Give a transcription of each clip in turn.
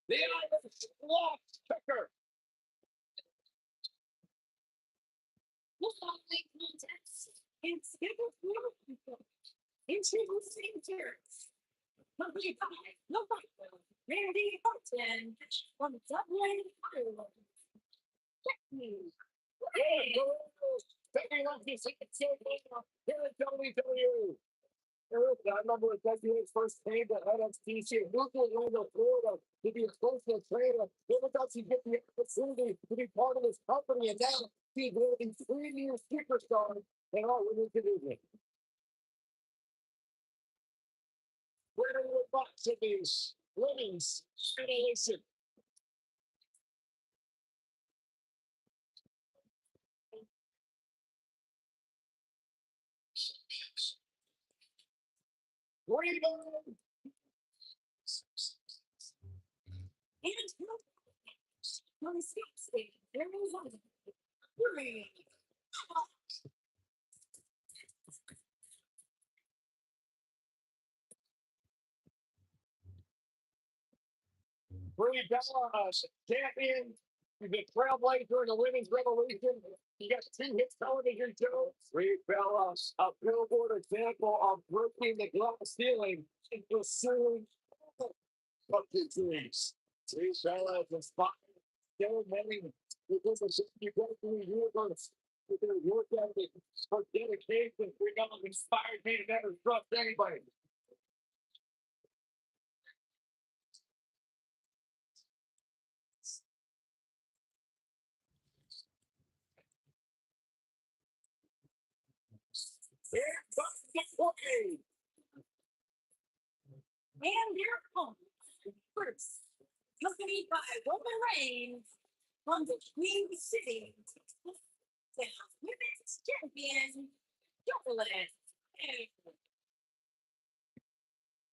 The Irish lost kicker. The following contest is scheduled for into the center. Complete by number Randy Houghton from Dublin, Ireland. Technique. Hey, taking off the second here at WWE. I remember when WWE's first came to NXT, she moved to Orlando, Florida to be a personal trainer. Never thought she'd get the opportunity to be part of this company, and now she's one of these premier superstars in all women's division. Winner with box of these women's federation. Rebound. And on the stage, there is one. Three. Brie Bella, champion, the trailblazer in the women's revolution. You got 2 hits television shows. Brie Bella, a billboard example of breaking the glass ceiling and pursuing of the dreams. Brie Bella is inspired so many within the 60 universe with their work ethic, her dedication. Brie Bella inspired me to never trust anybody. Here comes the play. And here comes first, accompanied by Roman Reigns from the Queen City, the women's champion, Charlotte.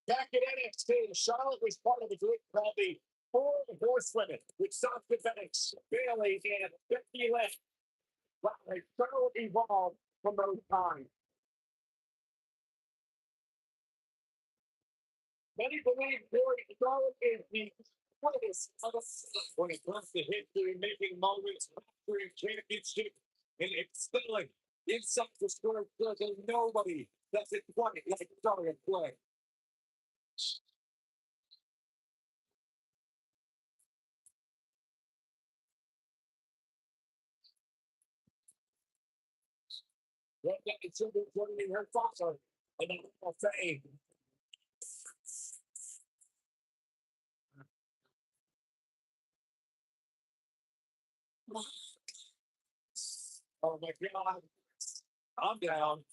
Back at NXT, Charlotte was part of the group called the Four Horsewomen, with Sasha Banks, Bailey, and Becky Lynch. Wow, Charlotte evolved from those times. Many believe Corey Charlotte is the greatest when it comes to history making moments, victory, championship, and excelling inside the square circle. Nobody does it quite like Charlotte play. Yeah, it's in her father, and I'll say, oh my God, I'm down.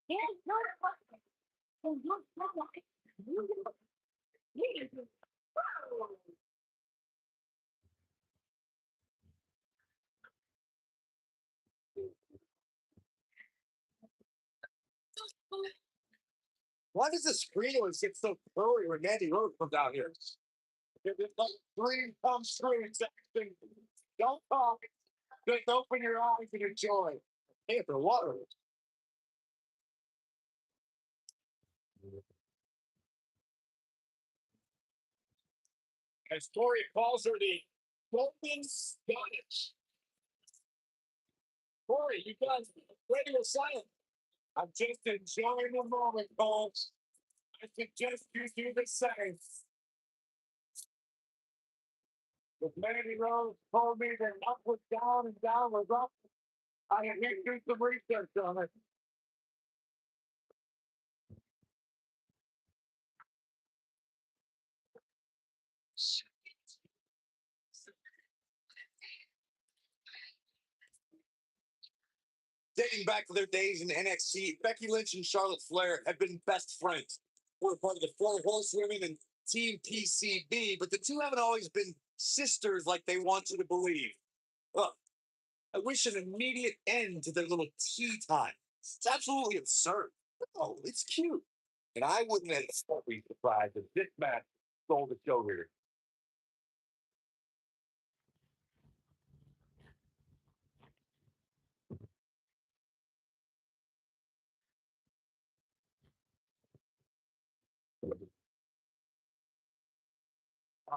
Yeah, no, why does the screen always get so blurry when Mandy Rose comes out here? It's like green palm screens. Don't talk. Just open your eyes and enjoy. Hey, the water. As Tori calls her the Golden Scottish. Tori, you guys radio silent. I'm just enjoying the moment, folks. I suggest you do the same. If Mandy Rose told me that up was down and down was up, I had to do some research on it. Dating back to their days in NXT, Becky Lynch and Charlotte Flair have been best friends. We're part of the Four Horsewomen and Team PCB, but the two haven't always been sisters like they want you to believe. Look, I wish an immediate end to their little tea time. It's absolutely absurd. Oh, it's cute. And I wouldn't have be surprised if this match stole the show here.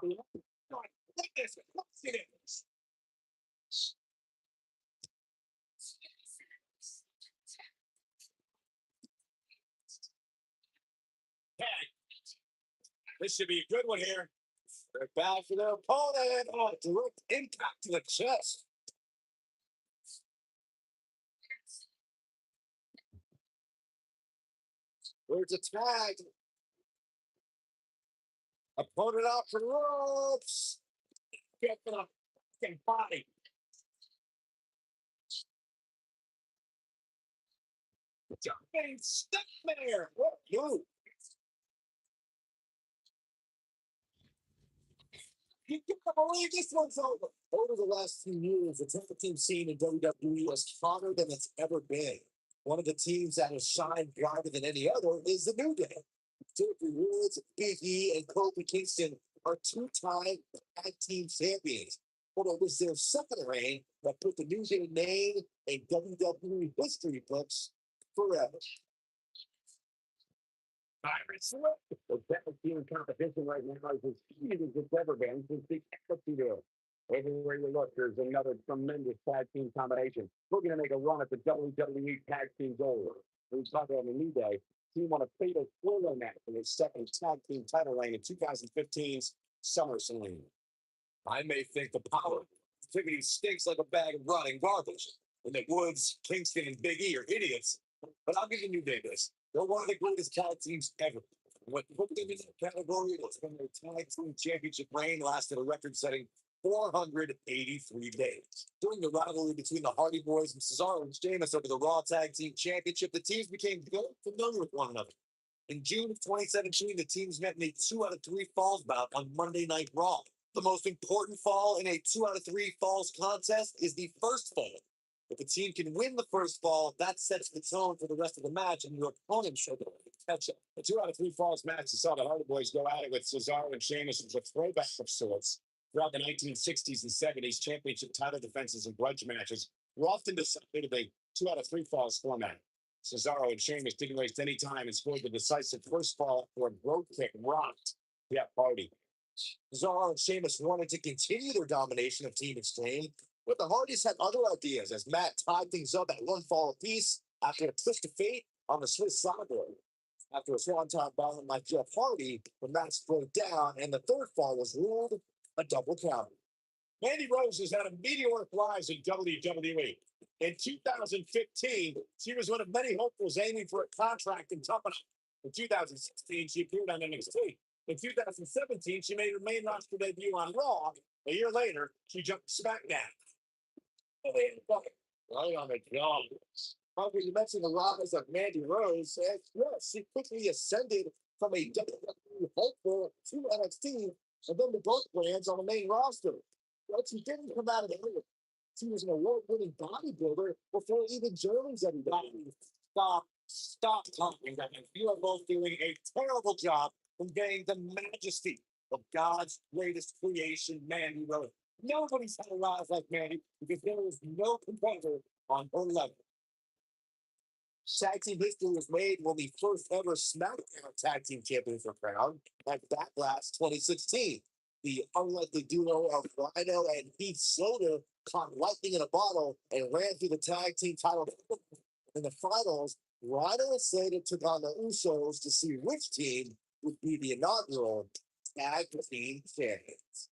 Look at this. Look at it. Tag. This should be a good one here. They're back for their opponent. Oh, direct impact to the chest. There's a tag. Opponent out for ropes. Get the fucking body. Jumping step there. What you? You can't believe this one's over. Over the last few years, the tag team scene in WWE was hotter than it's ever been. One of the teams that has shined brighter than any other is the New Day. Timothy Woods, Big E, and Kofi Kingston are two-time tag team champions. But it was their second reign that put the New Day name in WWE history books forever. Pirates. The best team competition right now is as heated as it's ever been since the Attitude Era. Everywhere you look, there's another tremendous tag team combination. We're going to make a run at the WWE Tag Team Gold. We talked about the New Day. Team won a fatal four-way match in its second tag team title reign in 2015's SummerSlam. I may think the power activity stinks like a bag of rotting garbage, and that Woods, Kingston, and Big E are idiots. But I'll give the New Day this. They're one of the greatest tag teams ever. What put them in that category was when their tag team championship reign lasted a record-setting 483 days. During the rivalry between the Hardy Boys and Cesaro and Sheamus over the Raw Tag Team Championship, the teams became very familiar with one another. In June of 2017, the teams met in a 2 out of 3 falls bout on Monday Night Raw. The most important fall in a 2 out of 3 falls contest is the first fall. If a team can win the first fall, that sets the tone for the rest of the match, and your opponent should catch up. The 2 out of 3 falls match saw the Hardy Boys go at it with Cesaro and Sheamus as a throwback of sorts. Throughout the 1960s and 70s, championship title defenses and grudge matches were often decided in a 2 out of 3 falls format. Cesaro and Sheamus didn't waste any time and scored the decisive first fall for a brogue kick rocked Jeff Hardy. Cesaro and Sheamus wanted to continue their domination of Team Extreme, but the Hardys had other ideas as Matt tied things up at one fall apiece after a twist of fate on the Swiss sideboard. After a swanton bomb by Jeff Hardy, the match broke down and the third fall was ruled a double count. Mandy Rose has had a meteoric rise in WWE. In 2015, she was one of many hopefuls aiming for a contract in Tough Enough. In 2016, she appeared on NXT. In 2017, she made her main roster debut on Raw. A year later, she jumped to SmackDown. Right on the job. However, you mentioned the rise of Mandy Rose. And yes, she quickly ascended from a WWE hopeful to NXT and then to both brands on the main roster. But she didn't come out of the ring. She was an award-winning bodybuilder before even Germans ever got it. Stop talking, guys. You are both doing a terrible job conveying the majesty of God's greatest creation, Mandy Rose. Nobody's had a rise like Mandy because there is no competitor on her level. Tag team history was made when the first ever SmackDown Tag Team Champions were crowned at Backlash 2016. The unlikely duo of Rhino and Heath Slater caught lightning in a bottle and ran through the tag team title. In the finals, Rhino and Slater took on the Usos to see which team would be the inaugural Tag Team Champions.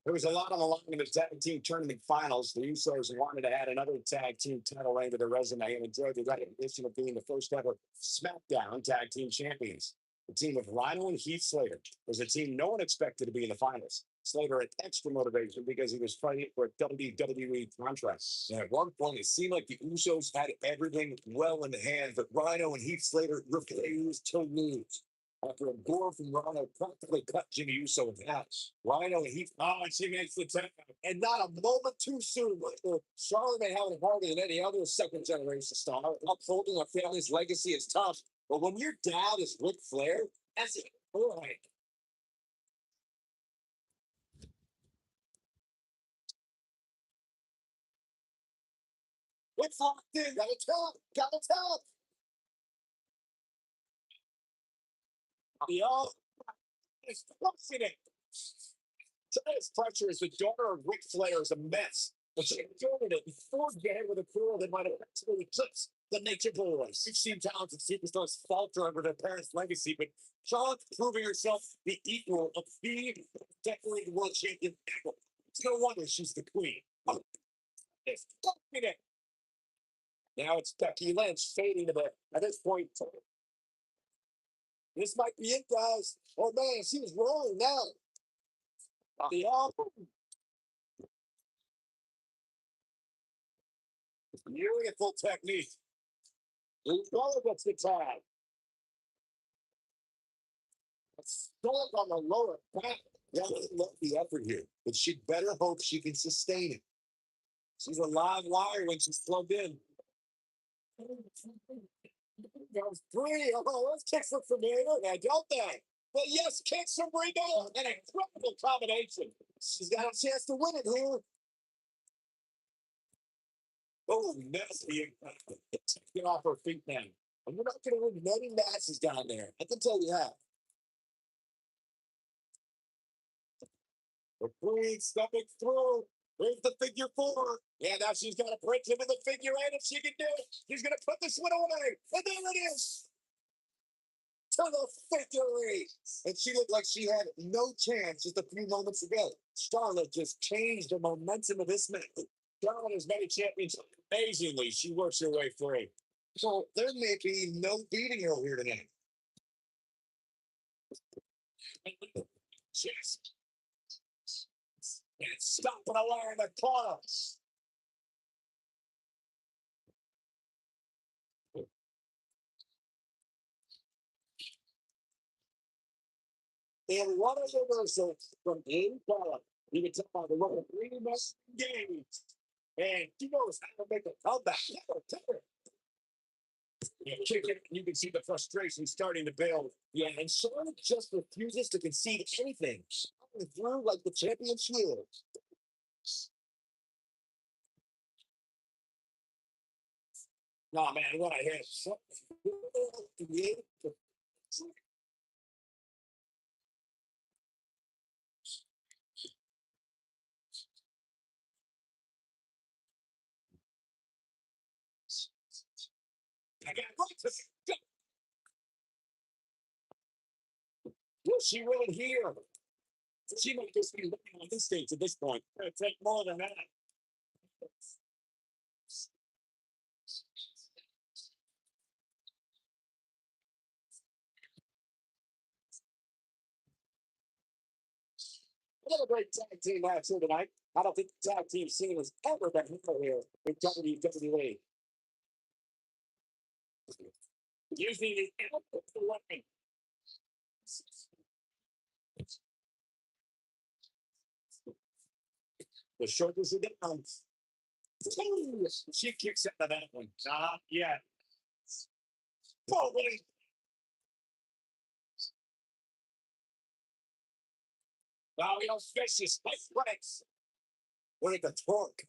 There was a lot on the line in the tag team tournament finals. The Usos wanted to add another tag team title reign to their resume and enjoyed the recognition of being the first ever SmackDown Tag Team Champions. The team of Rhino and Heath Slater was a team no one expected to be in the finals. Slater had extra motivation because he was fighting for a WWE contract. And at one point, it seemed like the Usos had everything well in hand, but Rhino and Heath Slater refused to lose. after a gore from Rhino practically cut Jimmy Uso in half. Rhino, and she makes the tap. And not a moment too soon. Charlotte may have it harder than any other second generation star. Upholding a family's legacy is tough. But when your dad is Ric Flair, that's it. All right. What's locked in? Gotta tell him. Gotta tell him. The is crushing it. Today's pressure as the daughter of Ric Flair is a mess, but she enjoyed it before getting with a girl that might have actually eclipsed the Nature Boys. We've seen talented superstars falter under their parents' legacy, but Charlotte's proving herself the equal of being definitely the world champion ever. It's no wonder she's the queen. Oh, it's crushing it. Now it's Becky Lynch fading a bit. At this point, this might be it, guys. Oh man, she was rolling now. The beautiful technique. Lula gets the tag. Stuck on the lower back. Yeah, love the effort here, but she'd better hope she can sustain it. She's a live wire when she's plugged in. That was three. Oh, those kicks look familiar. Now, don't they? But yes, kicks from Regal. An incredible combination. She's got a chance to win it here. Oh, nasty. Get off her feet now. And you're not going to win many matches down there. I can tell you that. The queen stepping through. There's the figure four. Yeah, now she's got to break him in the figure eight if she can do it. She's going to put this one away. And there it is. To the victory. And she looked like she had no chance just a few moments ago. Charlotte just changed the momentum of this match. Charlotte has many champions. Amazingly, she works her way free. So there may be no beating her here tonight. Just and stop it away in the corner. And what a reversal from Impala. You can tell by the look of 3 minutes games. And she knows how to make a comeback. You can see the frustration starting to build. Yeah, and Charlotte just refuses to concede anything. She's through like the champion she is. No, man, what I had. I got right. Will she really hear? She might just be looking on this stage at this point. It'll take more than that. Another great tag team match here tonight. I don't think the tag team scene has ever been better here in WWE. Usually the output the line. The shoulders are down. She kicks out of that one. Not yet. Holy. Now he don't face his legs. Look at the torque.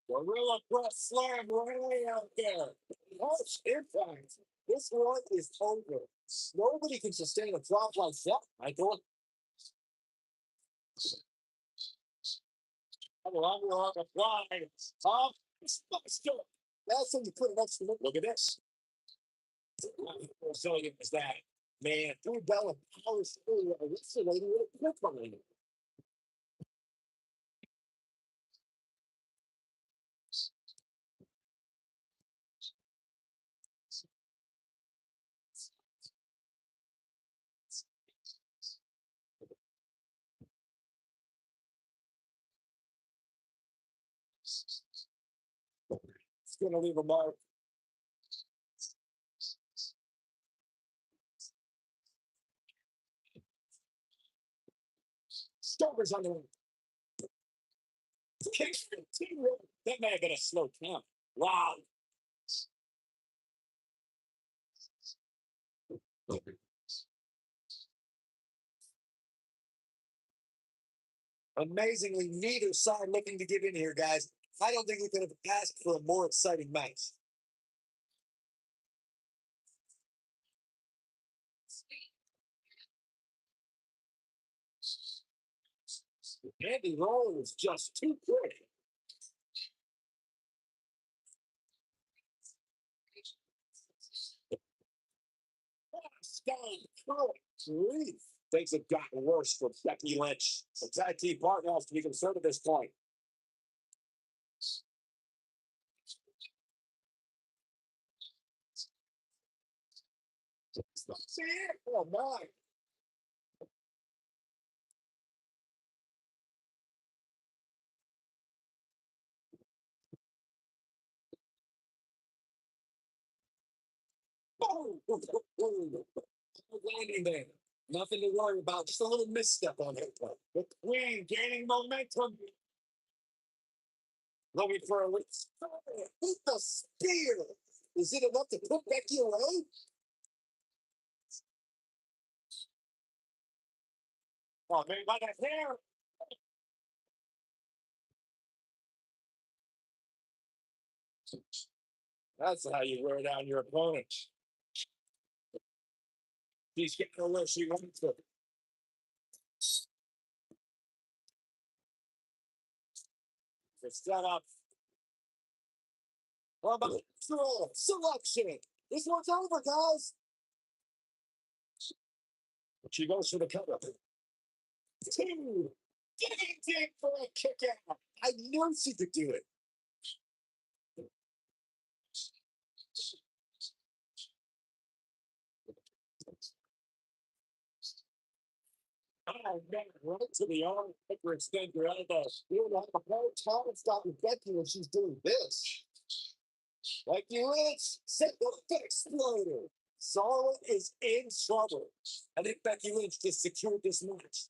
Gorilla Press Slam right out there. Harsh impact. This one is over. Nobody can sustain a drop like that, Michael. I'm on the fly. Top. That's when you put an extra look at this. How resilient is that? Man, through Bella powers through a lady with a grip on it. It's going to leave a mark. Stover's on the wing. That may have been a slow count. Wow. Amazingly, neither side looking to give in here, guys. I don't think we could have asked for a more exciting match. Andy Roll is just too quick. Grief. Things have gotten worse for Becky Lynch. The tag team partner has to be concerned at this point. Oh my. Oh, landing there. Nothing to worry about. Just a little misstep on her part. The Queen gaining momentum. Looking for a with the spear. Is it enough to put Becky away? Oh man, by the hair. That's how you wear down your opponent. She's getting her where she wants to. The setup. How about selection? This one's over, guys. She goes for the cover. Two. Getting for a kick out. I knew she could do it. Oh man, right to the arm, extend your elbow. You would have a hard time stopping Becky when she's doing this. Like you Lynch, set the exploder. Charlotte is in trouble. I think Becky Lynch just secured this match.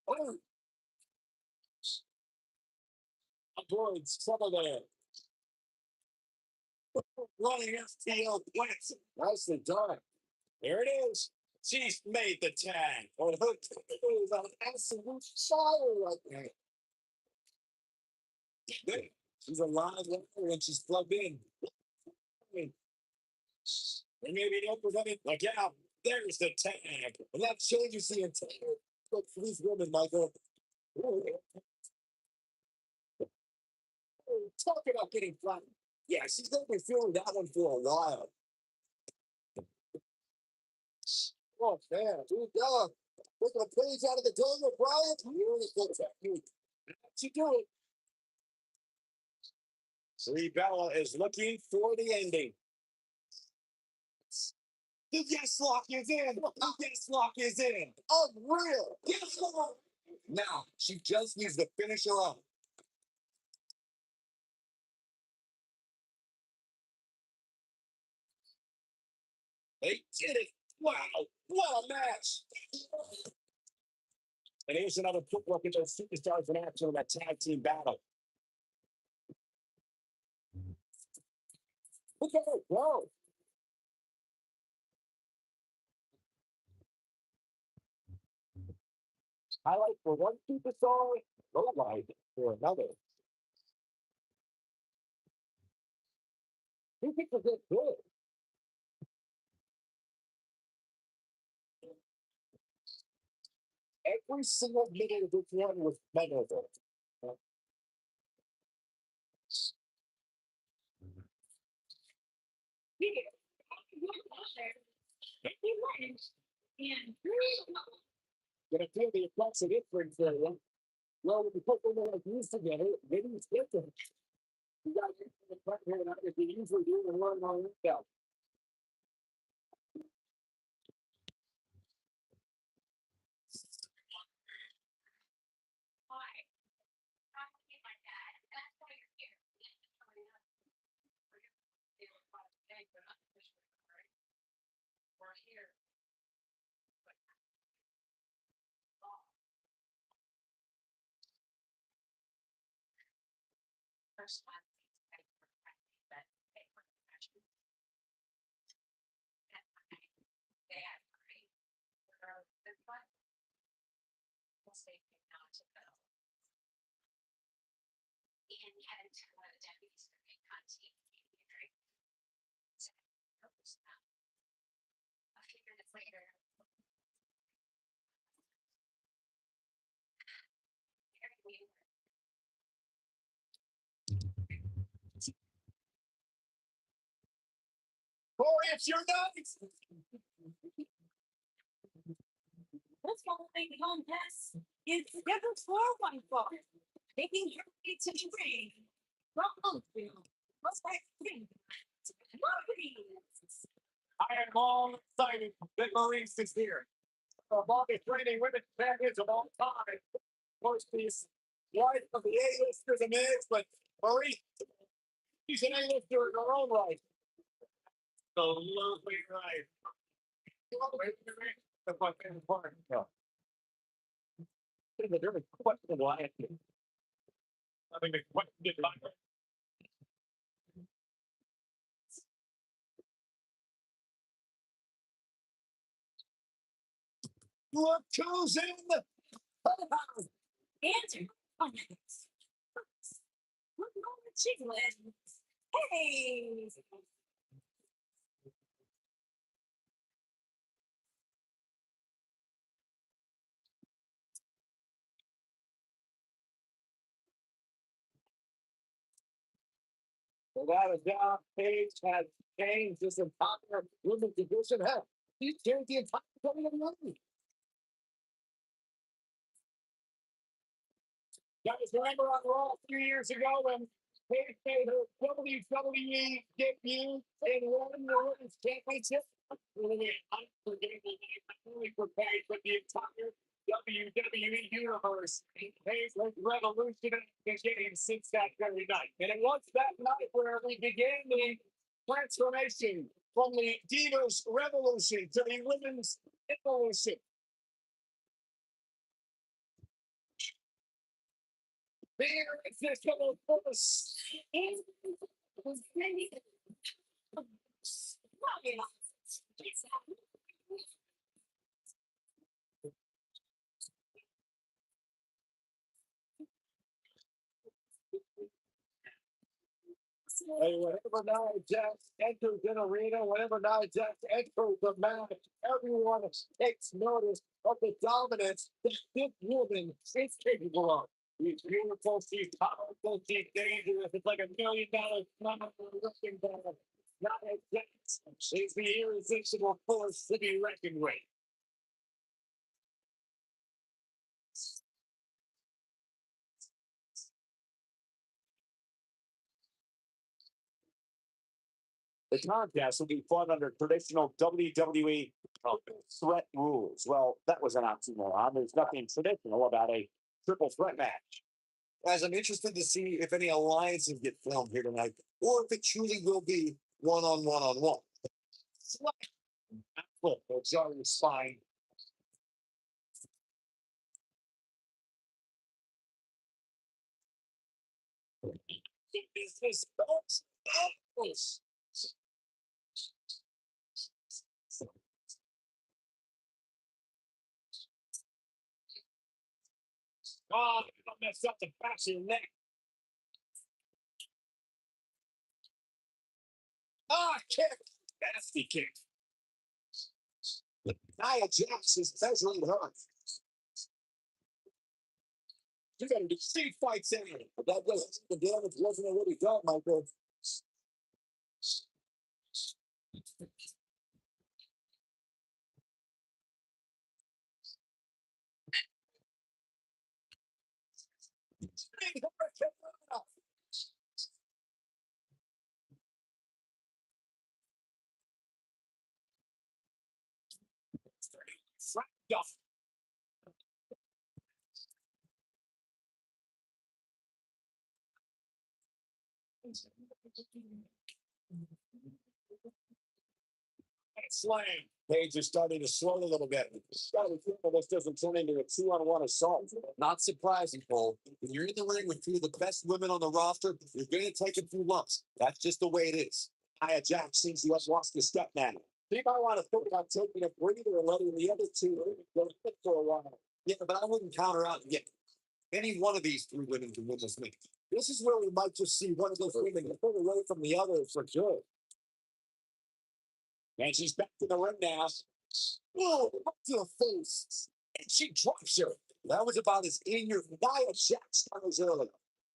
Oh, avoids trouble there. Running FTL plants. Nicely done. There it is. She's made the tag. Or her is on absolute fire right now. She's a live wire and she's plugged in. And maybe the upper limit, like, yeah, there's the tag. And that changes the entire look for these women, Michael. Talk about getting flat. Yeah, she's going to be feeling that one for a while. Oh, man. Dude, look at the page out of the door, Brian. Beautiful technique. How'd you do it? Brie Bella is looking for the ending. The yes lock is in. The yes lock is in. Unreal. Yes lock. Now, she just needs to finish her up. They did it. Wow. What a match. And here's another quick look at those superstars in action in that tag team battle. Look at it go. Highlight for one superstar, low light for another. Who picked this good? Every single minute of this one was memorable. Gonna feel the effects of it for you. Well, when you put them like these together, maybe it's different. You got to the front here now if you usually do and run on yourself. first one. But they were professional. And they had great this one. We'll say not to go. And yet, one of the deputies for the content gave me a drink. So, a few minutes later, very weird. Corey, it's your night. This following contest is scheduled for one fall, taking her way to the ring from Oakville, Wisconsin. Maurice. I am all excited that Maurice is here. The longest reigning women's champions of all time. Of course, she's wife of the A-listers and is, but Maurice, she's an A-lister in her own right. Absolutely right. That's my favorite part. Yeah. It's a very questionable answer. I think the question is not right. Look who's in the house. Answer. Chiglin. Hey. Without a doubt, Paige has changed this entire women's division. Hell, she's changed the entire WWE. Guys, remember on Raw 3 years ago when Paige made her WWE debut and won the Women's Championship? Unforgettable night, not only for Paige, but the entire WWE Universe. Paige was revolutionary beginning since that very night. And it was that night where we began the transformation from the Divas Revolution to the Women's Evolution. There is this little force. Hey, whenever Nia Jax enters an arena, whenever Nia Jax enters the match, everyone takes notice of the dominance that this woman is capable of. She's beautiful, she's powerful, she's dangerous. It's like $1 million number looking down. Nia Jax is the irresistible force to be reckoned with. The contest will be fought under traditional WWE threat rules. Well, that was an oxymoron. There's nothing traditional about a triple threat match. Guys, I'm interested to see if any alliances get filmed here tonight, or if it truly will be one-on-one-on-one. Look, it's already fine. Is this folks? Oh, don't mess up the back of your neck. Ah, kick. Nasty kick. Nia Jax is measuring her. You gotta do street fights in it. That doesn't the damage wasn't already done, Michael. slam. Paige is starting to slow a little bit. Gotta be careful this doesn't turn into a 2-on-1 assault. Not surprising, Cole. When you're in the ring with two of the best women on the roster, you're going to take a few lumps. That's just the way it is. Nia Jax seems to have lost a step now. Think I want to think about taking a breather and letting the other two go fit for a while. Yeah, but I wouldn't count her out yet. Any one of these three women can win this match. This is where we might just see one of those women pull away from the other for good. And she's back to the ring now. Oh, up to the face. And she drops her. That was about as in your Nia Jax as earlier.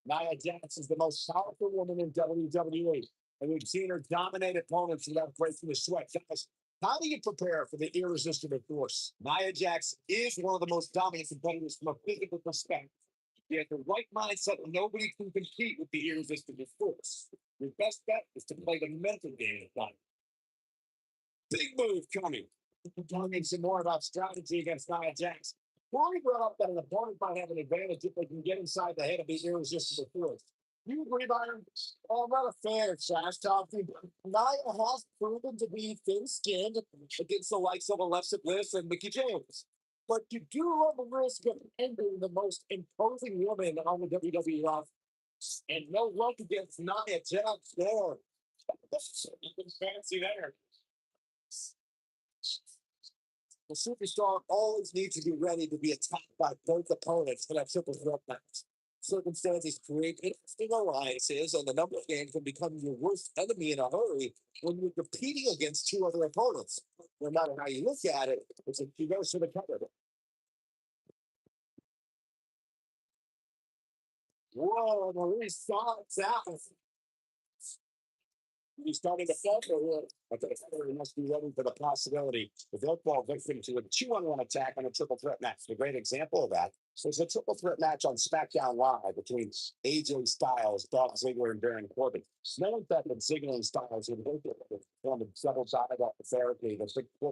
Nia Jax is the most powerful woman in WWE. And we've seen her dominate opponents without breaking the sweat. Guys, how do you prepare for the irresistible force? Nia Jax is one of the most dominant competitors from a physical perspective. She has the right mindset, and nobody can compete with the irresistible force. Your best bet is to play the mental game of life. Big move coming. Talking some more about strategy against Nia Jax. Corey brought up that an opponent might have an advantage if they can get inside the head of the irresistible force. You agree, Byron? Oh, I'm not a fan of trash talking. Nia has proven to be thin-skinned against the likes of Alexa Bliss and Mickie James. But you do run the risk of ending the most imposing woman on the WWE roster. And no luck against Nia Jax there. Nothing fancy there. The superstar always needs to be ready to be attacked by both opponents in a triple threat match. Circumstances create interesting alliances, and the numbers game can become your worst enemy in a hurry when you're competing against two other opponents. No matter how you look at it, it's a she goes for the cover. Whoa, Marie starts out. He's starting to falter here. I think he must be ready for the possibility that they'll fall victim to a 2-on-1 attack on a triple threat match. A great example of that. So it's a triple threat match on SmackDown Live between AJ Styles, Dolph Ziggler, and Baron Corbin. No one thought that Ziggler and Styles would form a double-sided therapy.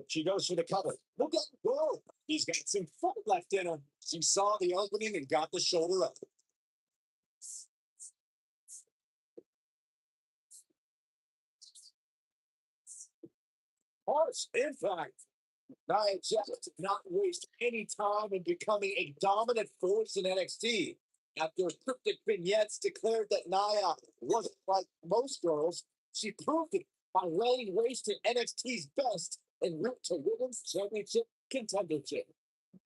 She goes for the cover. Look at go. He's got some foot left in him. She saw the opening and got the shoulder up. Harsh impact. Nia Jax did not waste any time in becoming a dominant force in NXT. After cryptic vignettes declared that Nia wasn't like most girls, she proved it by laying waste to NXT's best and route to Women's Championship contendership.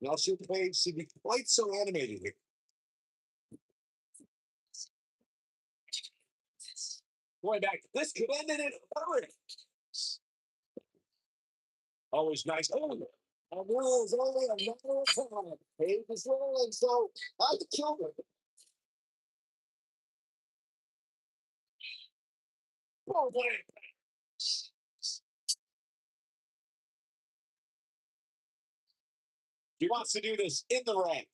Now she claims to be quite so animated here. Going back, this could end in a hurry. Always nice. Oh, a rule is only a matter of time. Paige is rolling, so I have to kill her. Oh, boy. He wants to do this in the ring.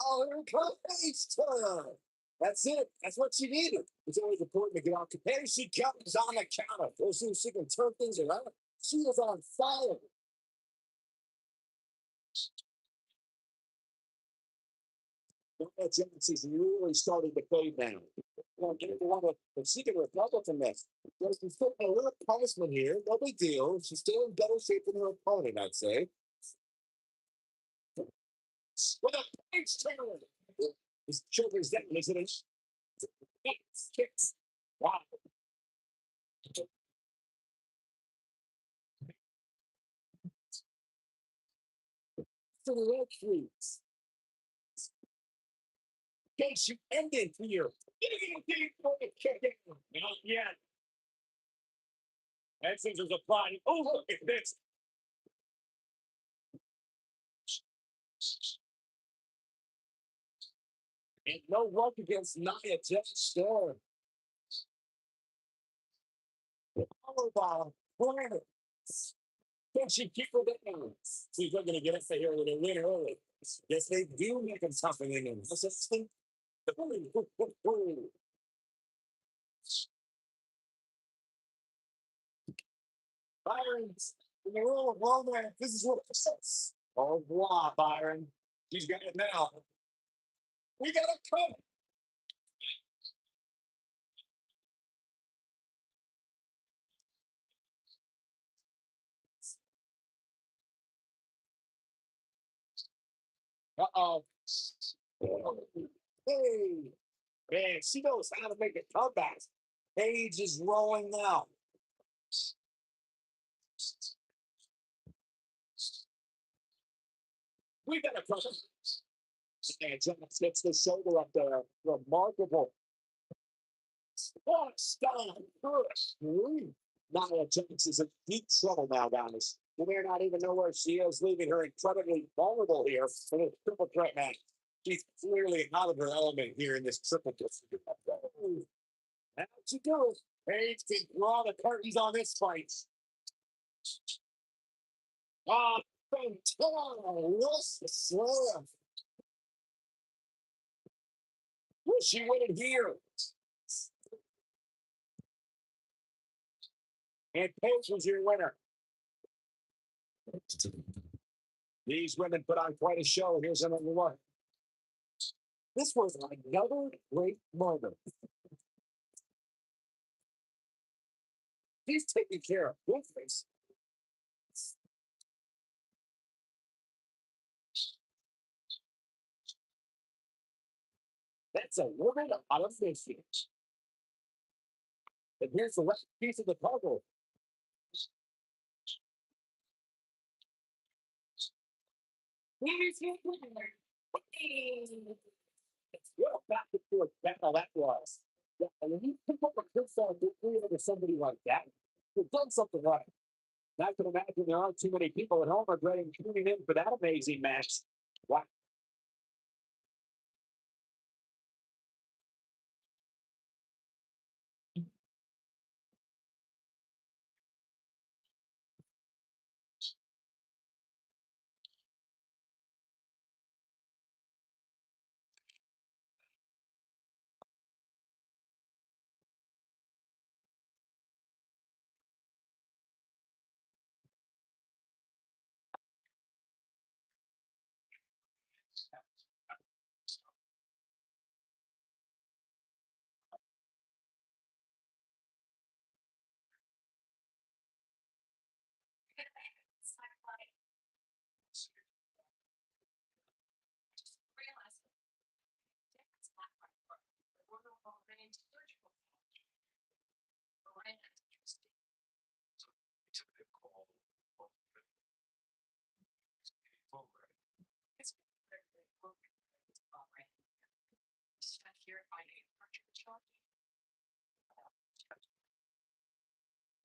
Oh, here comes turn. That's it. That's what she needed. It's always important to get off. There she comes on the counter. We'll see if she can turn things around. She is on fire. She's really starting to fade now. If she can recover from this, there's still a little punishment here. No big deal. She's still in better shape than her opponent, I'd say. With a punch turn. His children's dead, isn't it? Kicks. Wow. To the red trees. Case you ended here. Not yet. And since there's a body, oh, look at this. And no luck against Nia Jax Storm. Powerbomb. Can she keep her down? She's looking to get us here with a win early. Yes, they do make them something in them. Byron, in the role of romance, this is what it says. Au revoir, Byron. She's got it now. We got a coach. Uh-oh. Hey, man, she knows how to make a comeback. Paige is rolling now. We got a coach. And Jones gets the shoulder up there. Remarkable. What a style. Nia Jax is in deep trouble now, guys. You may not even know where she is, leaving her incredibly vulnerable here in this triple threat match. She's clearly out of her element here in this triple threat. How'd she do? Paige can draw the curtains on this fight. Ah, fantastic. What's the slam? She win it here. And Paige was your winner. These women put on quite a show. Here's another one. This was another great moment. He's taking care of business. That's a woman out of mission. And here's the last piece of the puzzle. Here's your winner. Hey. What a back and forth battle that was. Yeah, and when you pick up a pinfall victory over somebody like that, you've done something right. And I can imagine there aren't too many people at home regretting tuning in for that amazing match. Wow.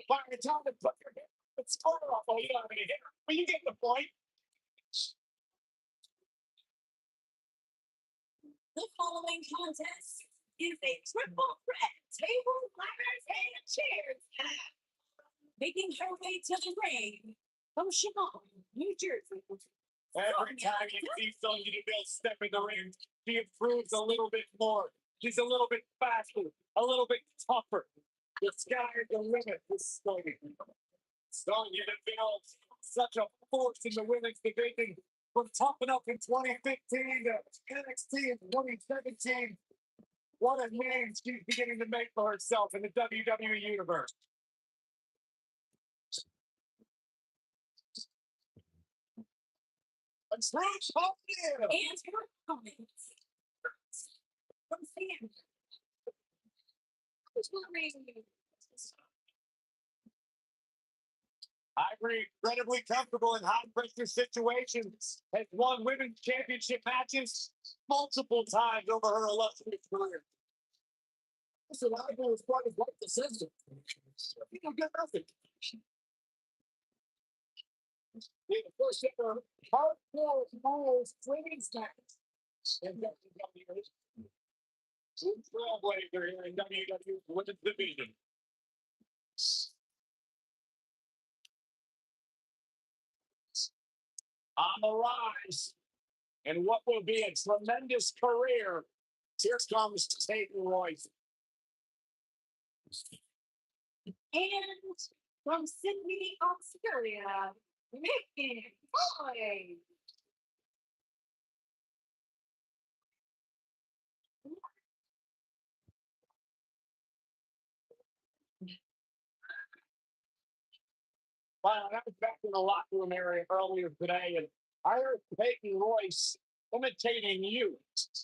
By the time to put your head, it's far off. Oh, you don't have any hair. But you get the point. The following contest is a triple threat table, ladders, and chairs match. Making her way to the ring from Chicago, New Jersey. Every time you see Sonya Deville step in the ring, she improves a little bit more. She's a little bit faster, a little bit tougher. The sky is the limit with Sonya. Sonya Deville, such a force in the women's division, from topping up in 2015 to NXT in 2017. What a name she's beginning to make for herself in the WWE Universe. A trash hole here. And her opponents from San Ivory incredibly comfortable in high pressure situations. Has won women's championship matches multiple times over her illustrious career. Listen, Ivory is part of what the system. You don't get nothing. The first ever hardcore rules women's match in WWE. True trailblazer here in WWE Women's Division. On the rise, and what will be a tremendous career. Here comes Peyton Royce. And from Sydney, Australia, Mickey Boy. Wow, I was back in the locker room area earlier today, and I heard Peyton Royce imitating you.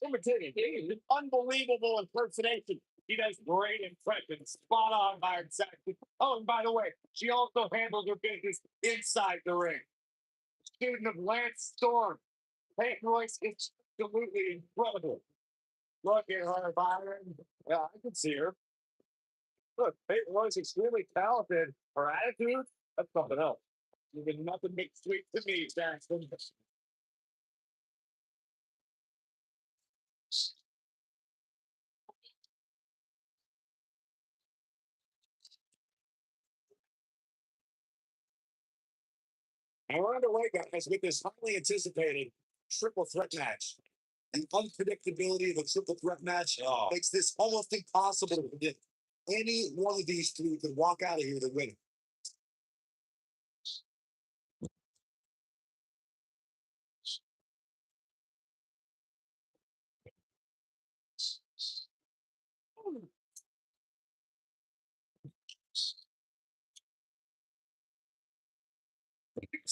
Imitating you. Unbelievable impersonation. He does great impressions. Spot on by exactly. Oh, and by the way, she also handles her business inside the ring. Student of Lance Storm. Peyton Royce is absolutely incredible. Look at her, Byron. Yeah, I can see her. Look, Peyton Royce extremely talented. Her attitude, that's something else. You've been nothing but sweet to me, Jackson. And we're underway, guys, with this highly anticipated triple threat match. The unpredictability of a triple threat match makes this almost impossible to predict. Any one of these three could walk out of here the winner.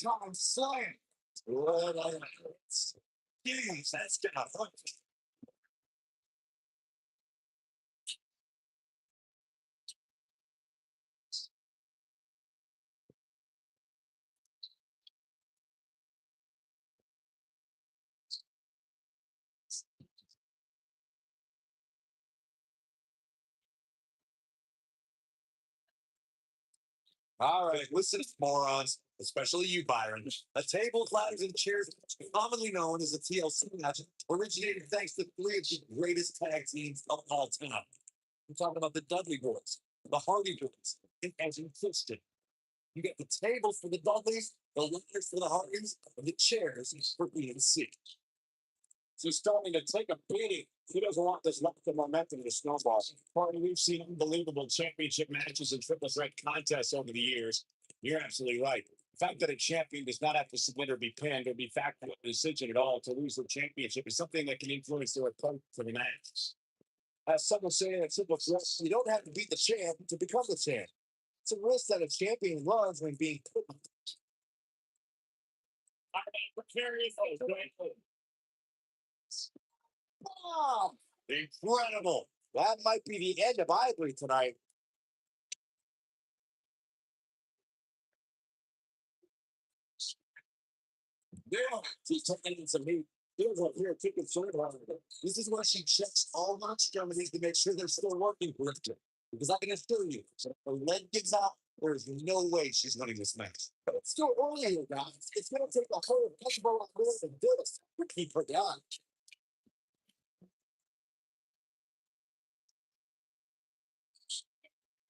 Tom Slam. What a Jeez, that's gonna hurt. All right, listen, morons, especially you, Byron. A table, ladders, and chairs, commonly known as a TLC match, originated thanks to three of the greatest tag teams of all time. I'm talking about the Dudley Boys, the Hardy Boys, and Edge Christian. You get the tables for the Dudleys, the ladders for the Hardys, and the chairs for ENC. She's starting to take a beating. She doesn't want this lack of momentum to snowball. Partly, we've seen unbelievable championship matches and triple threat contests over the years. You're absolutely right. The fact that a champion does not have to submit or be pinned or be factored a decision at all to lose the championship is something that can influence their approach to the match. As someone saying at Triple Threat, you don't have to beat the champ to become the champ. It's a risk that a champion runs when being put. I mean, precarious. Oh, incredible. That might be the end of Ivory tonight. Yeah, she's taking in some heat. Feels like here, keep concerned about it. This is where she checks all her extremities to make sure they're still working correctly. Because I can assure you, if her leg gives out, there is no way she's winning this match. But it's still early here, guys. It's going to take a whole heck of a lot more than this to keep her down.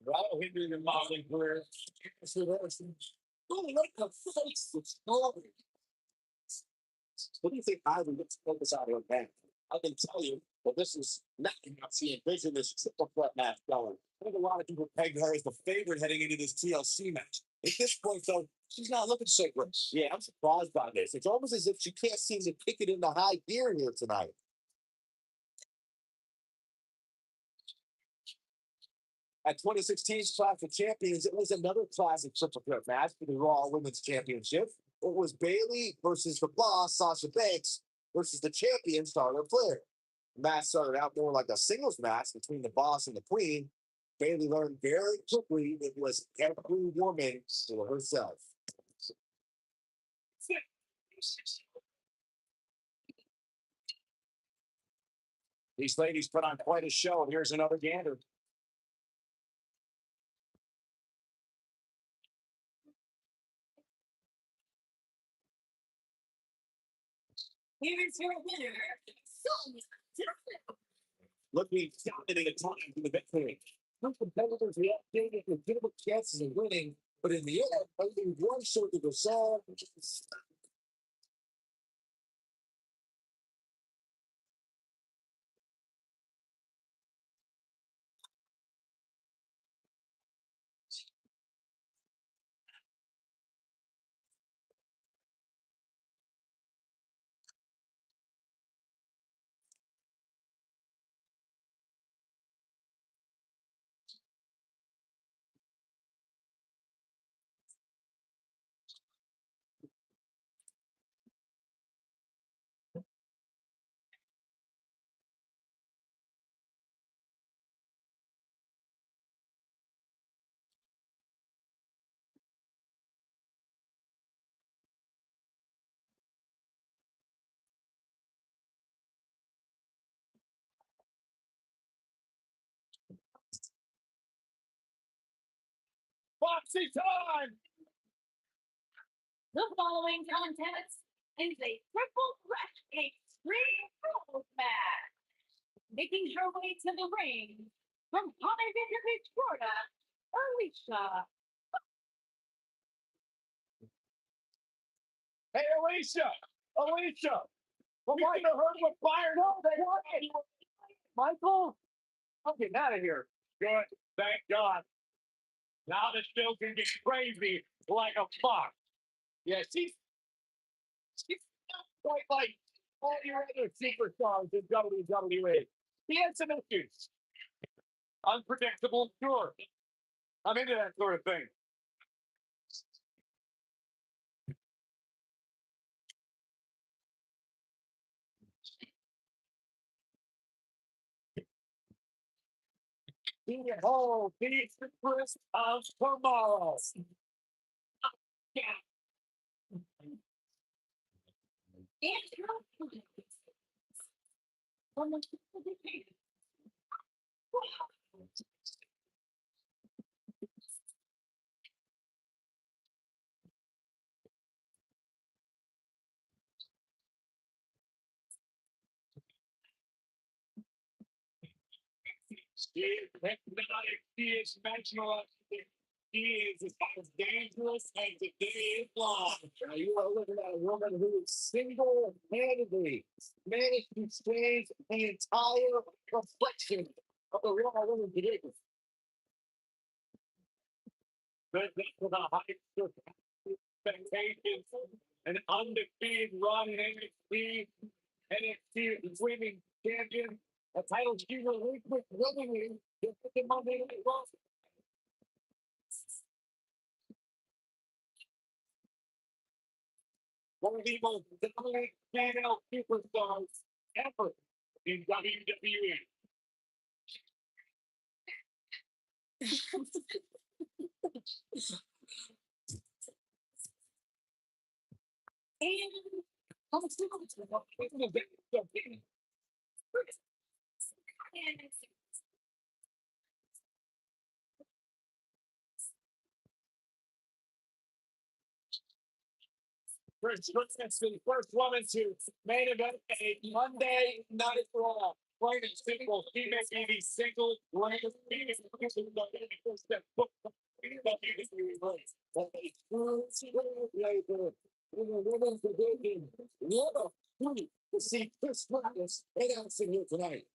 Rattle hit me in the modeling career. Oh, like a face. It's story. What do you think Ivan gets to focus out on that? I can tell you, well, this is nothing I've seen vision this triple threat match going. I think a lot of people pegged her as the favorite heading into this TLC match. At this point, though, she's not looking so great. Yeah, I'm surprised by this. It's almost as if she can't seem to kick it into high gear here tonight. At 2016's Clash of Champions, it was another classic triple threat match for the Raw Women's Championship. It was Bayley versus the boss, Sasha Banks, versus the champion, Charlotte Flair. The match started out more like a singles match between the boss and the queen. Bayley learned very quickly it was every woman for herself. These ladies put on quite a show. Here's another gander. Here's your winner, Sonya Deville. Looking dominating a time for the victory. Some competitors reacted with legitimate chances of winning, but in the end, only one short of the song. Roxy time! The following contest is a triple threat extreme rules match. Making her way to the ring from Ponte Beach, Florida, Alicia. Hey, Alicia! Alicia! Well, why you heard what fired up? They want it. Michael? I'm getting out of here. Good. Thank God. Now the show can get crazy like a fox. Yeah, she's not quite like all your other superstars in WWE. He had some issues. Unpredictable, sure. I'm into that sort of thing. Behold, the Chris of tomorrow. Yeah. She is hypnotic. She is mesmerizing. She is as dangerous as the day is long. Now you are looking at a woman who is single-handedly managed to change the entire complexion of the Raw Women's Division. But with a high expectations, an undefeated run in NXT, NXT Women's Champion, a title she relinquished willingly to the Monday Night Raw. One of the most dominant female superstars ever in WWE. And Chris Christmas, the first woman to main event a Monday Night Raw. Plain and simple, she may be the single greatest female person in the first step. But a true trailblazer in the women's division. What a treat to see Chris Christmas announcing here tonight.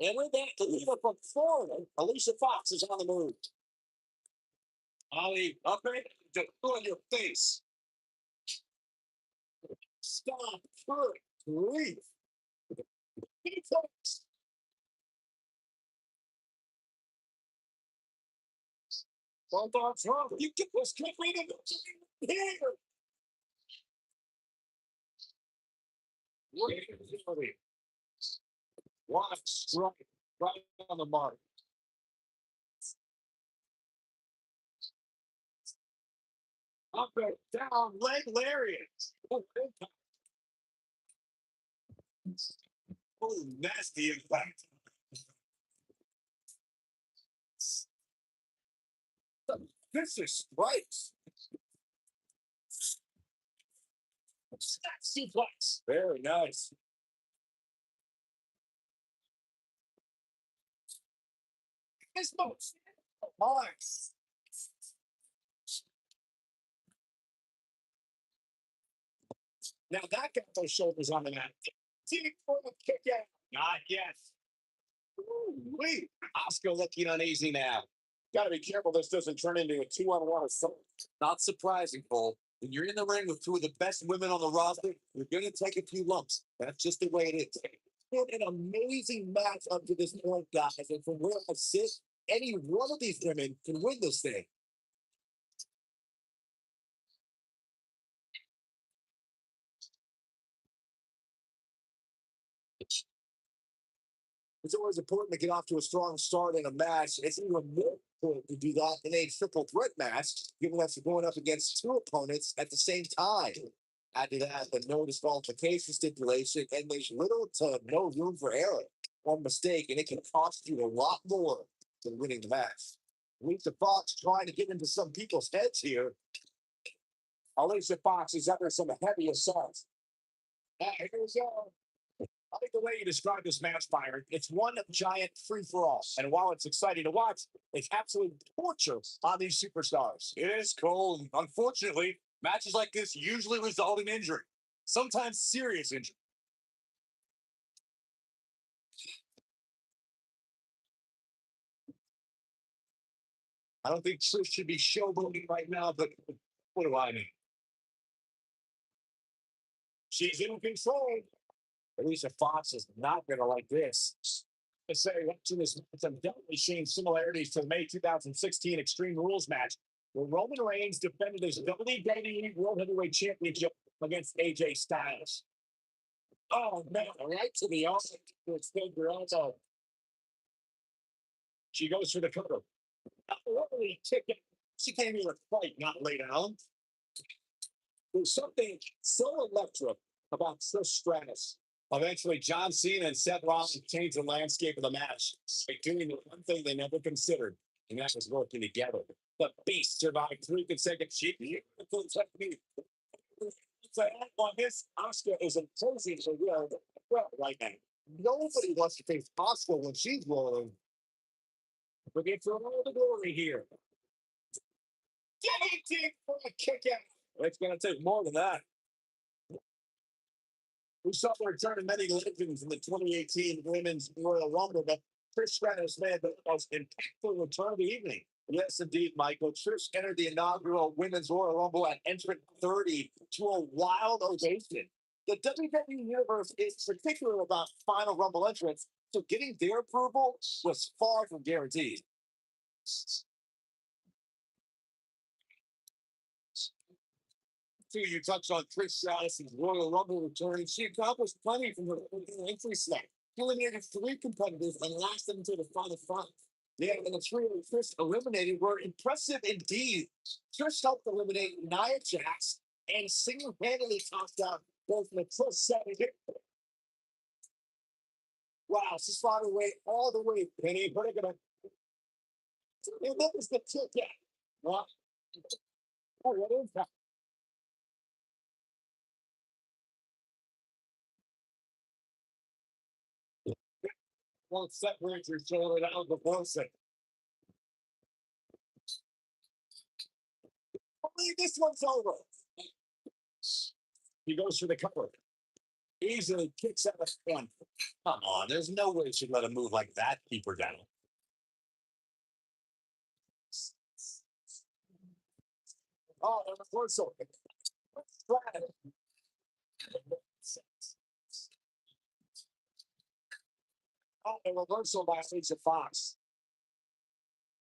And with that, the leader from Florida, Alicia Fox, is on the move. Ali, up and just on your face. Stop, hurt, grief. He talks. Well, Don's wrong. You get this quickly to here. One strike right on the mark. Up and down, leg lariat. Oh, nasty impact. This is strikes. Suplex. Very nice. This most nice. Now that got those shoulders on the mat. Team for the kick out. Not yet. Wait, Oscar looking uneasy now. Got to be careful this doesn't turn into a 2-on-1 or something. Not surprising, Cole. When you're in the ring with two of the best women on the roster, you're going to take a few lumps. That's just the way it is. Been an amazing match up to this point, guys. And from where I sit, any one of these women can win this thing. It's always important to get off to a strong start in a match. It's even more important to do that in a triple threat match, given that you're going up against two opponents at the same time. Add to that the no disqualification stipulation, and there's little to no room for error or mistake, and it can cost you a lot more than winning the match. Alicia Fox trying to get into some people's heads here. Alicia Fox is under some heavy assault. Here we go. I like the way you describe this match, Byron. It's one giant free for all. And while it's exciting to watch, it's absolute torture on these superstars. It is cold. Unfortunately, matches like this usually result in injury, sometimes serious injury. I don't think Trish should be showboating right now, but what do I mean? She's in control. Alicia Fox is not going to like this. I say, watching this match, I'm definitely seeing similarities to the May 2016 Extreme Rules match, where Roman Reigns defended his WWE World Heavyweight Championship against AJ Styles. Oh, man, right to the arm. Extend your elbow. She goes for the cover. Early ticket. She came here to fight, not lay down. There's something so electric about Trish Stratus. Eventually, John Cena and Seth Rollins changed the landscape of the match by doing the one thing they never considered, and that was working together. The Beast survived 3 consecutive techniques. On this, Asuka is imposing her will right now. Nobody wants to face Asuka when she's rolling. Forget for all the glory here. Getting for a kick out. It's going to take more than that. We saw the return of many legends in the 2018 Women's Royal Rumble, but Trish Stratus made the most impactful return of the evening. Yes, indeed, Michael. Trish entered the inaugural Women's Royal Rumble at entrant 30 to a wild ovation. The WWE Universe is particular about Final Rumble entrants, so getting their approval was far from guaranteed. You touched on Trish Stratus' Royal Rumble return. She accomplished plenty from her entry slot. She eliminated 3 competitors and lasted until the final 5. Yeah, and the 3 that Trish eliminated were impressive indeed. Trish helped eliminate Nia Jax and single-handedly tossed out both Trish 7. Wow, she's fought her way all the way, Penny. Predicament. And that was the ticket. What? Oh, what is that? Won't separate your shoulder down the person. I believe this one's over. He goes for the cover. Easily kicks out a one. Come on, there's no way she'd let a move like that keep her down. Oh, the reversal. Oh, the reversal by Alicia Fox.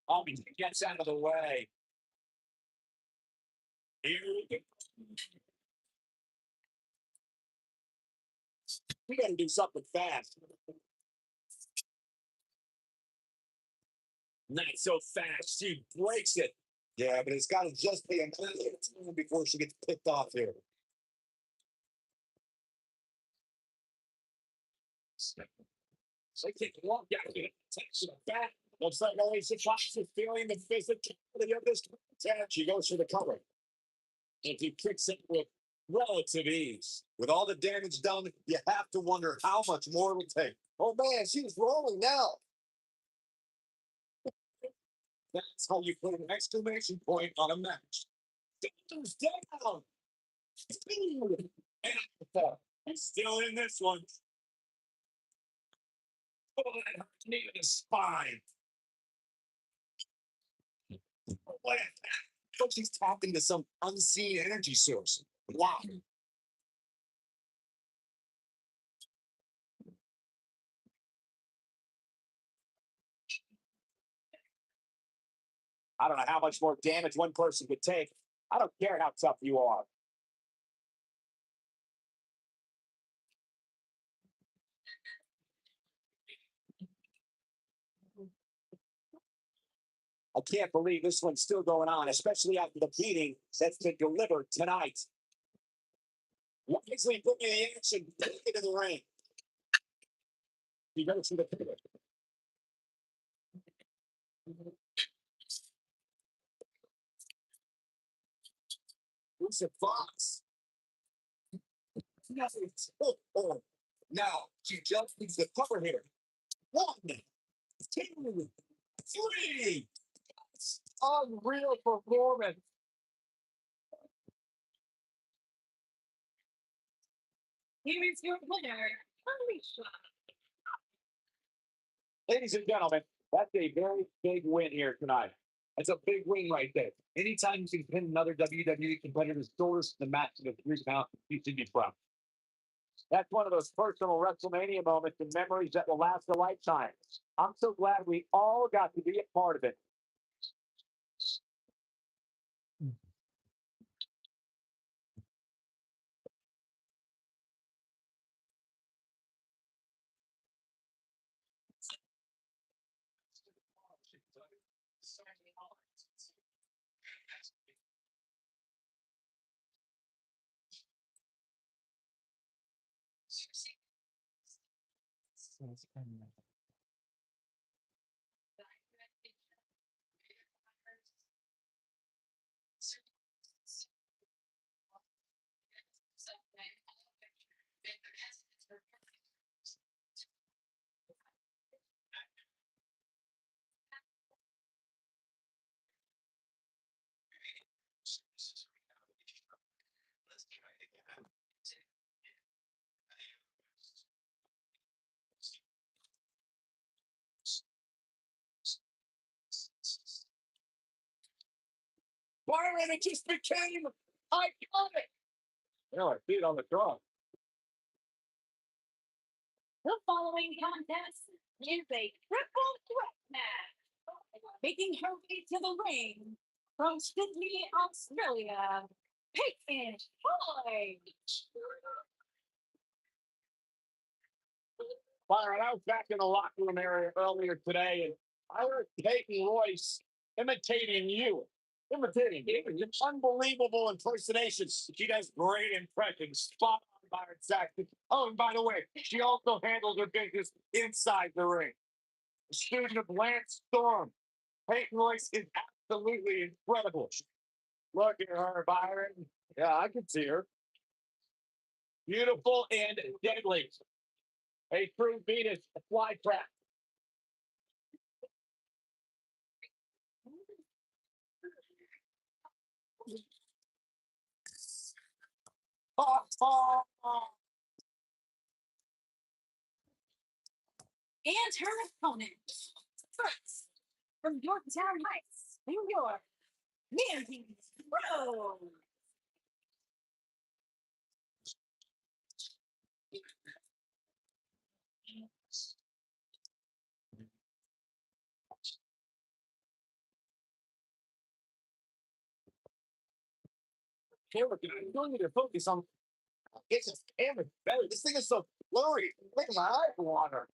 Oh, he gets out of the way. Here we go. We got to do something fast. Not so fast. She breaks it. Yeah, but it's got to just be a minute before she gets picked off here. They take a walk out here. Takes it back. Looks like Alicia Fox is feeling the physicality of this contest. She goes for the cover. And he kicks it with relative ease. With all the damage done, you have to wonder how much more it will take. Oh man, she's rolling now. That's how you put an exclamation point on a match. Shoulders down. And he's still in this one. Oh, that hurt me in the spine. What? But she's talking to some unseen energy source. Wow. I don't know how much more damage one person could take. I don't care how tough you are. I can't believe this one's still going on, especially after the beating that's been delivered tonight. wisely put me in the action, take it to the ring. You gotta see the pivot. Lisa Fox. Nothing. Oh. Now she just needs the cover here. 1, 2, 3. Unreal performance. Here is your winner, Alicia. Ladies and gentlemen, that's a very big win here tonight. That's a big win right there. Anytime you can pin another WWE competitor's shoulders in the match of the 3 count, you should be proud. That's one of those personal WrestleMania moments and memories that will last a lifetime. I'm so glad we all got to be a part of it. Byron, it just became iconic. Yeah, I see it on the drum. The following contest is a triple threat match. Making her way to the ring from Sydney, Australia, Peyton Boyd. Byron, I was back in the locker room area earlier today, and I heard Peyton Royce imitating you. Imitating you. Unbelievable impersonations. She does great impressions. Spot on, Byron Saxton. Oh, and by the way, she also handles her business inside the ring. A student of Lance Storm. Peyton Royce is absolutely incredible. Look at her, Byron. Yeah, I can see her. Beautiful and deadly. A true Venus flytrap. And her opponent. First, from Yorktown Heights, New York, Mandy Rose. Camera, you don't need to focus on. It's a camera better. This thing is so blurry. Look at my eye water.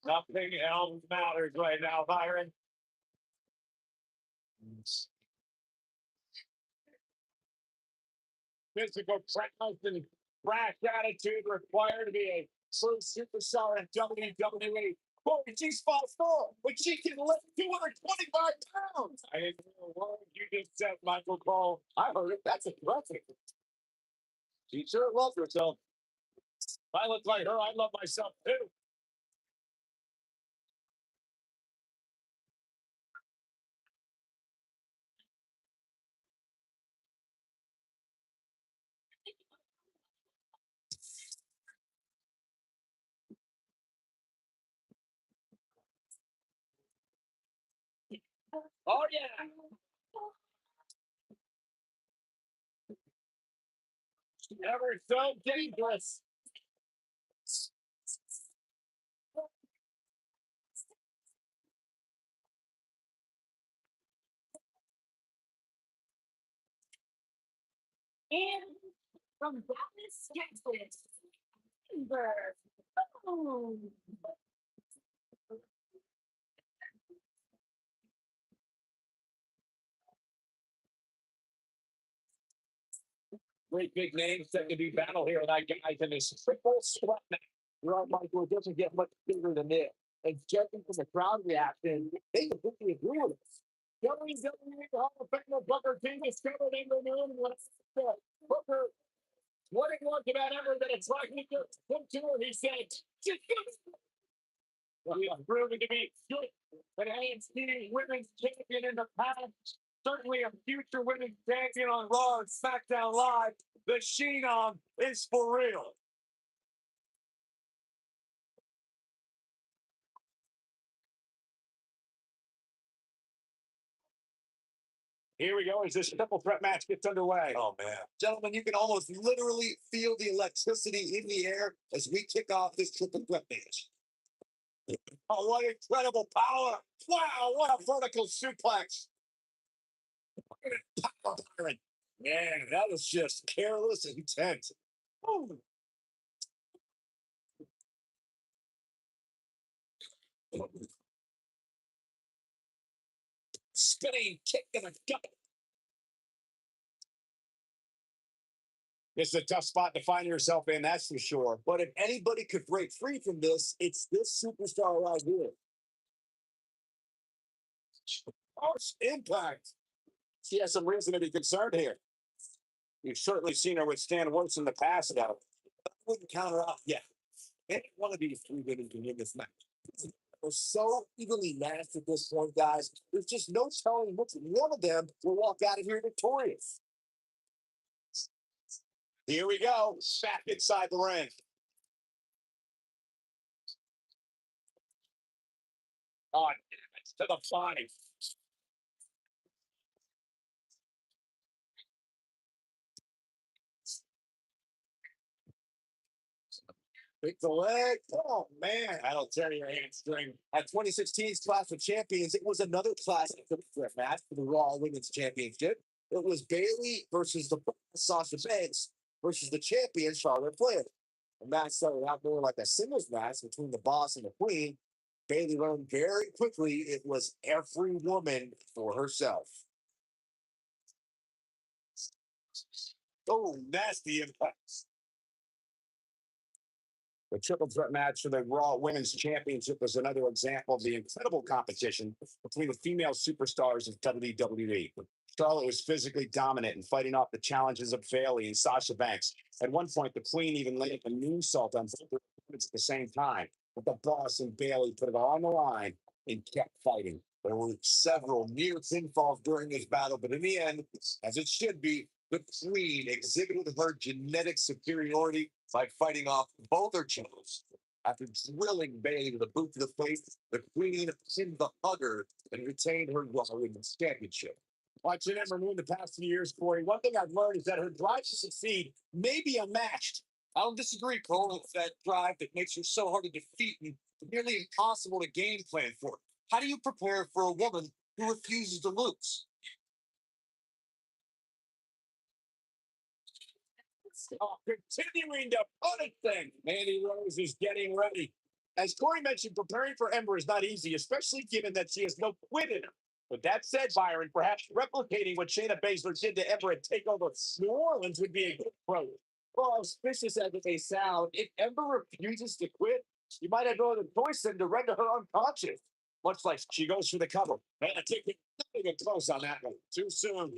Nothing else matters right now, Byron. Physical prowess and brash attitude required to be a true superstar in WWE. Boy, she's 5'4", but she can lift 225 pounds. I didn't hear a word you just said, Michael Cole. I heard it. That's impressive. She sure loves herself. If I look like her, I love myself too. Oh, yeah. Never so dangerous. And from Dallas, Texas, Denver. Boom. Great big names set to do battle here tonight, guys, in this triple sweat match. Ron Michael doesn't get much bigger than this. And judging from the crowd reaction, they completely agree with us. WWE Hall of Famer Booker T discovered Ember Moon when Booker, what it was about Ember that attracted him to her, he said, well, he is proving to be good, but NXT Women's Champion in the past, certainly a future Women's Champion on Raw and SmackDown Live. The Phenom is for real. Here we go as this triple threat match gets underway. Oh man, gentlemen, you can almost literally feel the electricity in the air as we kick off this triple threat match. Oh, what incredible power! Wow, what a vertical suplex! Man, that was just careless intent. Oh. Spinning kick in the gut. It's a tough spot to find yourself in, that's for sure. But if anybody could break free from this, it's this superstar right here. Harsh impact. She has some reason to be concerned here. You've certainly seen her withstand worse in the past, though. I wouldn't count her out yet. Any one of these three women can win this match. We're so evenly matched at this point, guys. There's just no telling which one of them will walk out of here victorious. Here we go, back inside the ring. Oh, to the body. Pick the leg. Oh, man. That'll tear your hamstring. At 2016's Clash of Champions, it was another classic threat match for the Raw Women's Championship. It was Bayley versus the Sasha Banks versus the champion Charlotte Flair. The match started out more like a singles match between the Boss and the Queen. Bayley learned very quickly it was every woman for herself. Oh, nasty impacts. The triple threat match for the Raw Women's Championship was another example of the incredible competition between the female superstars of WWE. Charlotte was physically dominant and fighting off the challenges of Bayley and Sasha Banks. At one point, the Queen even laid a moonsault on both opponents at the same time. But the Boss and Bayley put it all on the line and kept fighting. There were several near pinfalls during this battle, but in the end, as it should be, the Queen exhibited her genetic superiority by fighting off both her children. After drilling Bayley with a boot to the face, the Queen pinned the hugger and retained her Raw Women's Championship. Watching Ember Moon the past few years, Corey, one thing I've learned is that her drive to succeed may be unmatched. I don't disagree, Cole. It's that drive that makes her so hard to defeat and nearly impossible to game plan for. How do you prepare for a woman who refuses to lose? Oh, continuing to punish things. Mandy Rose is getting ready. As Corey mentioned, preparing for Ember is not easy, especially given that she has no quit in her. But that said, Byron, perhaps replicating what Shayna Baszler did to Ember at TakeOver New Orleans would be a good approach. Well, auspicious as it may sound, if Ember refuses to quit, you might have no other choice than to render her unconscious. Much like she goes for the cover. Man, I take it nothing get close on that one. Too soon.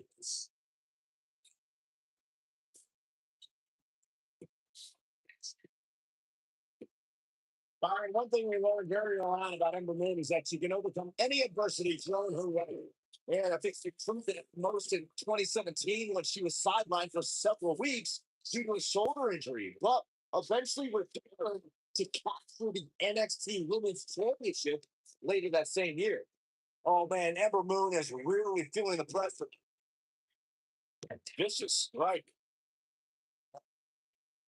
Byron, one thing we learned very early on about Ember Moon is that she can overcome any adversity thrown her way. And I think she proved it most in 2017 when she was sidelined for several weeks due to a shoulder injury, but eventually returned to capture the NXT Women's Championship later that same year. Oh man, Ember Moon is really feeling the pressure. Vicious, right?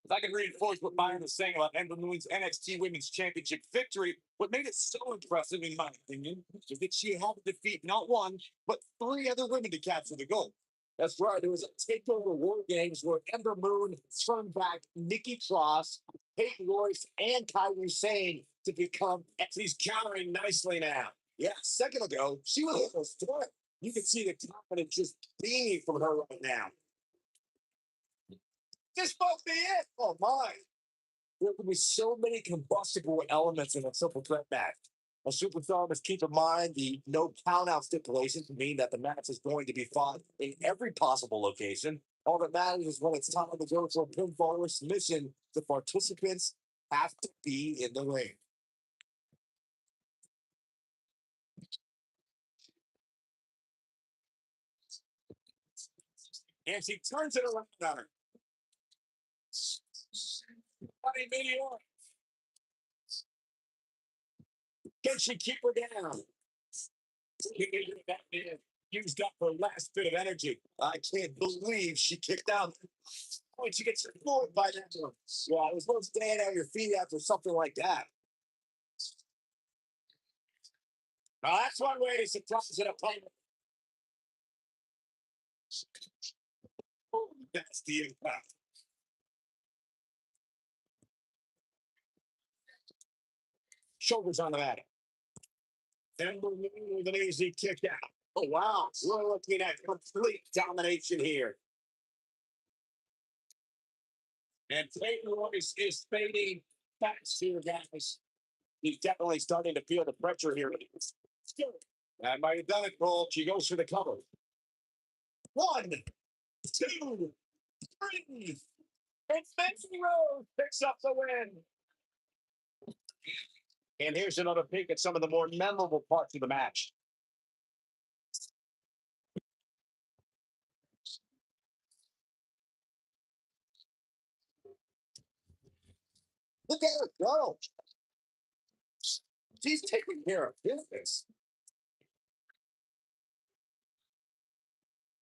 If I can reinforce what Byron was saying about Ember Moon's NXT Women's Championship victory, what made it so impressive, in my opinion, is that she had to defeat not one, but three other women to capture the gold. That's right. There was a takeover War Games where Ember Moon turned back Nikki Cross, Peyton Royce, and Kairi Sane to become. She's countering nicely now. Yeah, a second ago, she was a threat. You can see the confidence just beaming from her right now. This must be it. Oh my. There can be so many combustible elements in a simple threat match. A superstar must keep in mind the no count out stipulation to mean that the match is going to be fought in every possible location. All that matters is when it's time to go for a pinfall or submission, the participants have to be in the ring. And she turns it around on her. Funny meteor. Can she keep her down? That man used up her last bit of energy. I can't believe she kicked out. Oh, she gets floored by that one. Yeah, I was supposed to stand on your feet after something like that. Now, that's one way to surprise an opponent. Oh, that's the impact. Shoulders on the mat. And with an easy kick out. Oh, wow. We're looking at complete domination here. And Peyton Royce is fading fast here, guys. He's definitely starting to feel the pressure here. That might have done it, Cole. She goes for the cover. 1, 2, 3. And Betsy Rose picks up the win. And here's another peek at some of the more memorable parts of the match. Look at her go. She's taking care of business.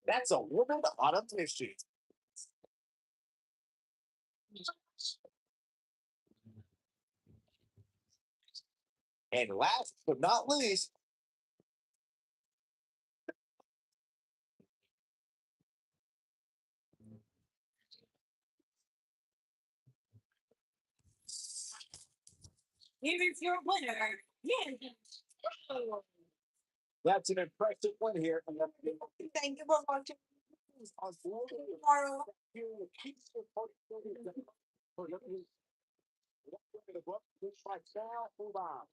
That's a woman on a mission. And last but not least, Here is your winner, Mandy Rose. that's an impressive win here. Thank you for watching. Tomorrow. Move on.